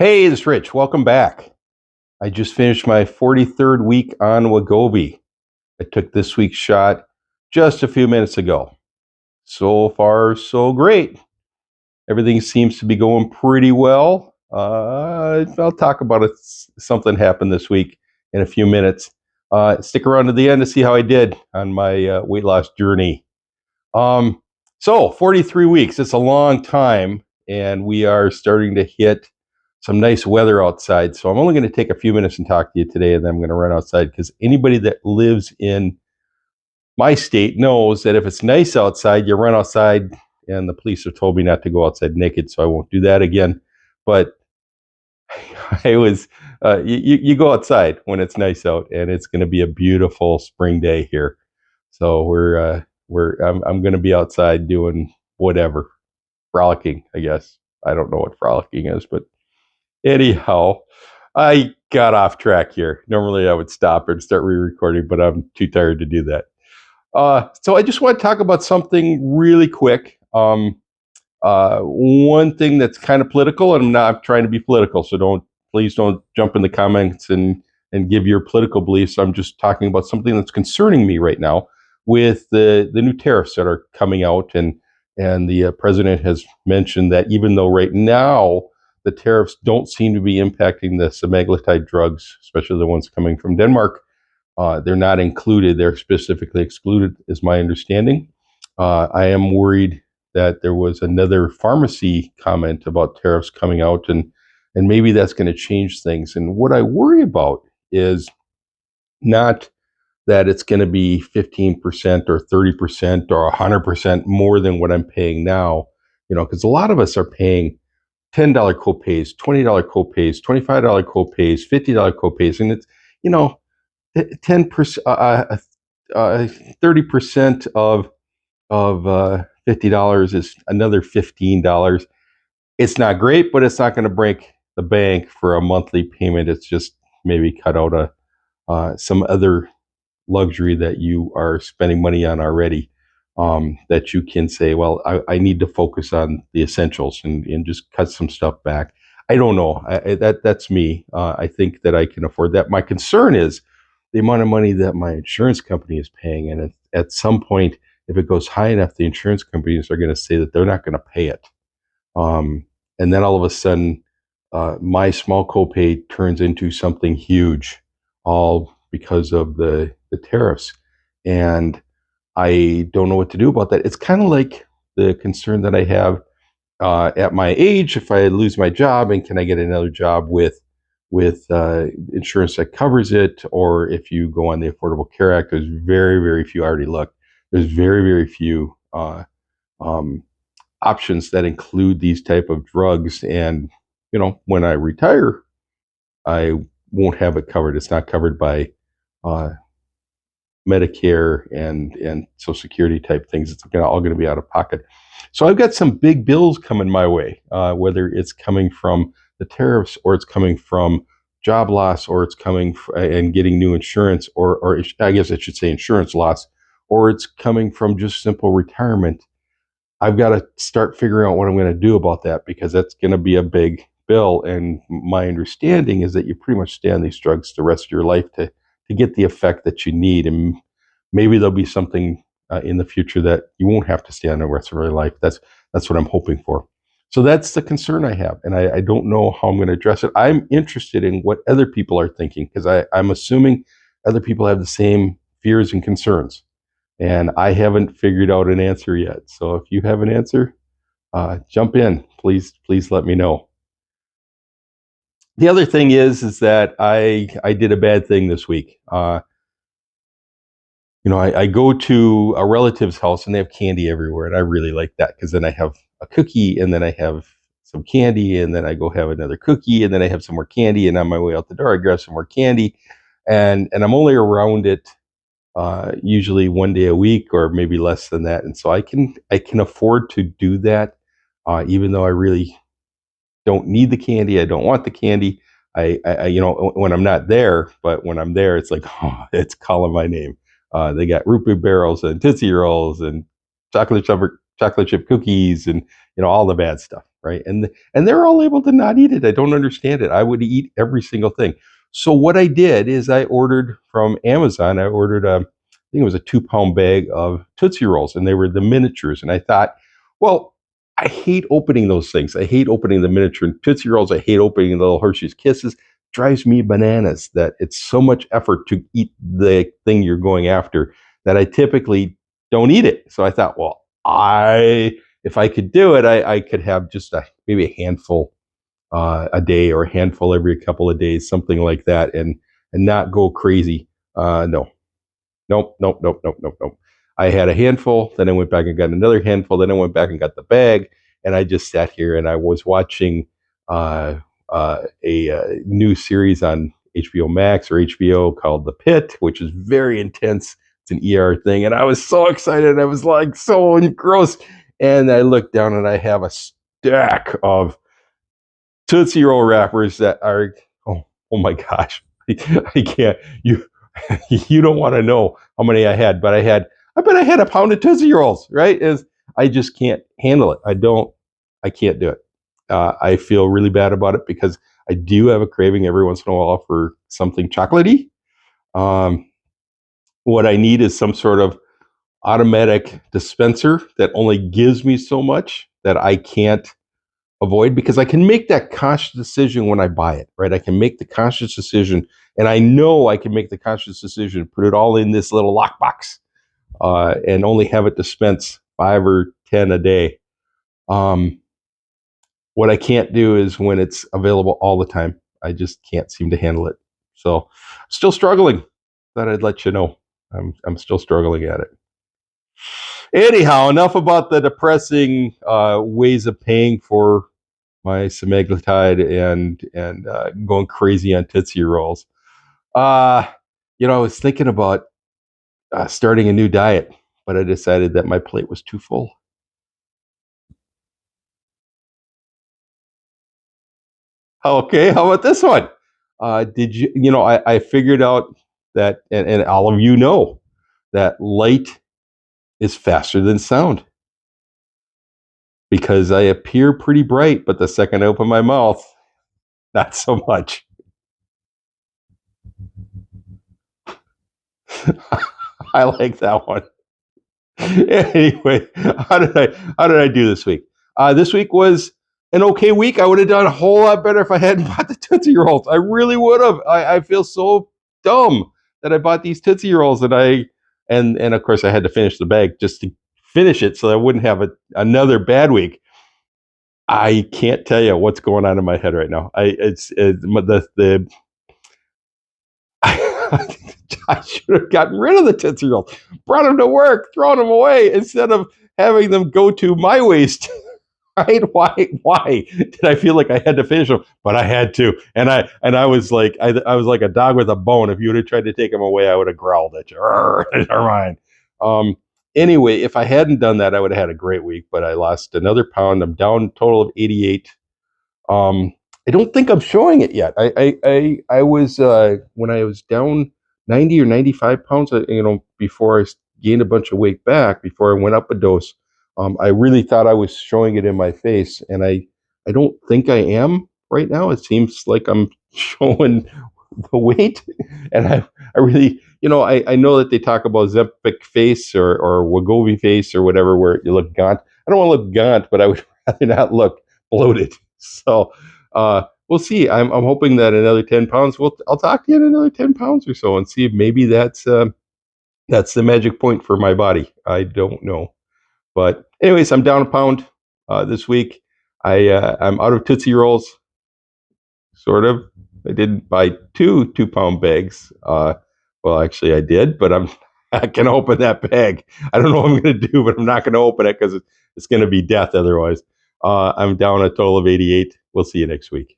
Hey, this is Rich. Welcome back. I just finished my 43rd week on Wegovy. I took this week's shot just a few minutes ago. So far, so great. Everything seems to be going pretty well. I'll talk about it. Something happened this week in a few minutes. Stick around to the end to see how I did on my weight loss journey. Um, so 43 weeks, it's a long time, and we are starting to hit some nice weather outside. So I'm only going to take a few minutes and talk to you today, and then I'm going to run outside because anybody that lives in my state knows that if it's nice outside, you run outside, and the police have told me not to go outside naked, so I won't do that again. But I was, you go outside when it's nice out, and it's going to be a beautiful spring day here. So I'm going to be outside doing whatever, frolicking, I guess. I don't know what frolicking is, but anyhow, I got off track here. Normally I would stop and start re-recording, but I'm too tired to do that. So I just want to talk about something really quick. One thing that's kind of political, and I'm not trying to be political, so please don't jump in the comments and give your political beliefs. I'm just talking about something that's concerning me right now with the new tariffs that are coming out, and the president has mentioned that even though right now the tariffs don't seem to be impacting the semaglutide drugs, especially the ones coming from Denmark, they're not included. They're specifically excluded, is my understanding. I am worried that there was another pharmacy comment about tariffs coming out, and maybe that's going to change things. And what I worry about is not that it's going to be 15% or 30% or 100% more than what I'm paying now, because a lot of us are paying $10 copays, $20 copays, $25 copays, $50 copays, and it's 10%, 30% of $50 is another $15. It's not great, but it's not going to break the bank for a monthly payment. It's just maybe cut out some other luxury that you are spending money on already, that you can say, well, I need to focus on the essentials and just cut some stuff back. I don't know. That's me. I think that I can afford that. My concern is the amount of money that my insurance company is paying. And at some point, if it goes high enough, the insurance companies are going to say that they're not going to pay it. And then all of a sudden, my small copay turns into something huge, all because of the tariffs. And I don't know what to do about that. It's kind of like the concern that I have at my age, if I lose my job, and can I get another job with insurance that covers it? Or if you go on the Affordable Care Act, there's very, very few. I already looked. There's very, very few options that include these type of drugs. And when I retire, I won't have it covered. It's not covered by Medicare and Social Security type things. It's all going to be out of pocket. So I've got some big bills coming my way, whether it's coming from the tariffs, or it's coming from job loss, or it's coming and getting new insurance, or I guess I should say insurance loss, or it's coming from just simple retirement. I've got to start figuring out what I'm going to do about that, because that's going to be a big bill. And my understanding is that you pretty much stay on these drugs the rest of your life to get the effect that you need. And maybe there'll be something in the future that you won't have to stay on the rest of your life. That's what I'm hoping for. So that's the concern I have, and I don't know how I'm going to address it. I'm interested in what other people are thinking, because I'm assuming other people have the same fears and concerns, and I haven't figured out an answer yet. So if you have an answer, jump in. Please let me know. The other thing is that I did a bad thing this week. I go to a relative's house and they have candy everywhere, and I really like that, because then I have a cookie, and then I have some candy, and then I go have another cookie, and then I have some more candy, and on my way out the door I grab some more candy, and I'm only around it usually one day a week, or maybe less than that, and so I can afford to do that, even though I really don't need the candy. I don't want the candy. I when I'm not there, but when I'm there, it's like, oh, it's calling my name. They got root beer barrels and Tootsie rolls and chocolate chip cookies and all the bad stuff. right? And they're all able to not eat it. I don't understand it. I would eat every single thing. So what I did is I ordered from Amazon. I ordered I think it was a 2 pound bag of Tootsie Rolls, and they were the miniatures. And I thought, well, I hate opening those things. I hate opening the miniature Tootsie Rolls. I hate opening the little Hershey's Kisses. Drives me bananas that it's so much effort to eat the thing you're going after that I typically don't eat it. So I thought, well, if I could do it, I could have just maybe a handful a day or a handful every couple of days, something like that, and not go crazy. No, nope, nope, nope, nope, nope, nope. I had a handful, then I went back and got another handful, then I went back and got the bag, and I just sat here and I was watching a new series on HBO Max or HBO called The Pit, which is very intense. It's an ER thing, and I was so excited. I was like so engrossed, and I looked down and I have a stack of Tootsie Roll wrappers that are oh my gosh, I can't you you don't want to know how many I had, but I bet I had a pound of Tootsie Rolls, right? I just can't handle it. I can't do it. I feel really bad about it because I do have a craving every once in a while for something chocolatey. What I need is some sort of automatic dispenser that only gives me so much that I can't avoid, because I can make that conscious decision when I buy it, right? I can make the conscious decision, and I know I can make the conscious decision, put it all in this little lockbox, and only have it dispense 5 or 10 a day. What I can't do is when it's available all the time. I just can't seem to handle it. So, still struggling. Thought I'd let you know. I'm still struggling at it. Anyhow, enough about the depressing ways of paying for my semaglutide and going crazy on Tootsie Rolls. I was thinking about starting a new diet, but I decided that my plate was too full. Okay, how about this one? Did I figured out that, and all of you know, that light is faster than sound, because I appear pretty bright, but the second I open my mouth, not so much. I like that one. Anyway, how did I do this week? This week was an okay week. I would have done a whole lot better if I hadn't bought the Tootsie Rolls. I really would have. I feel so dumb that I bought these Tootsie Rolls, and of course I had to finish the bag just to finish it so I wouldn't have another bad week. I can't tell you what's going on in my head right now. I should have gotten rid of the Tootsie Rolls, brought them to work, thrown them away instead of having them go to my waste. Right? Why did I feel like I had to finish them? But I had to, and I was like I was like a dog with a bone. If you would have tried to take them away, I would have growled at you. Never mind. Anyway, if I hadn't done that, I would have had a great week. But I lost another pound. I'm down a total of 88. I don't think I'm showing it yet. I was when I was down 90 or 95 pounds, before I gained a bunch of weight back, before I went up a dose. I really thought I was showing it in my face, and I don't think I am right now. It seems like I'm showing the weight, and I really, I know that they talk about Zempic face or Wegovy face or whatever, where you look gaunt. I don't want to look gaunt, but I would rather not look bloated. So we'll see. I'm hoping that another 10 pounds. I'll talk to you in another 10 pounds or so and see if maybe that's the magic point for my body. I don't know. But anyways, I'm down a pound this week. I'm out of Tootsie Rolls, sort of. I didn't buy 2 pound bags. Well, actually, I did, but I'm not going to open that bag. I don't know what I'm going to do, but I'm not going to open it because it's going to be death otherwise. I'm down a total of 88. We'll see you next week.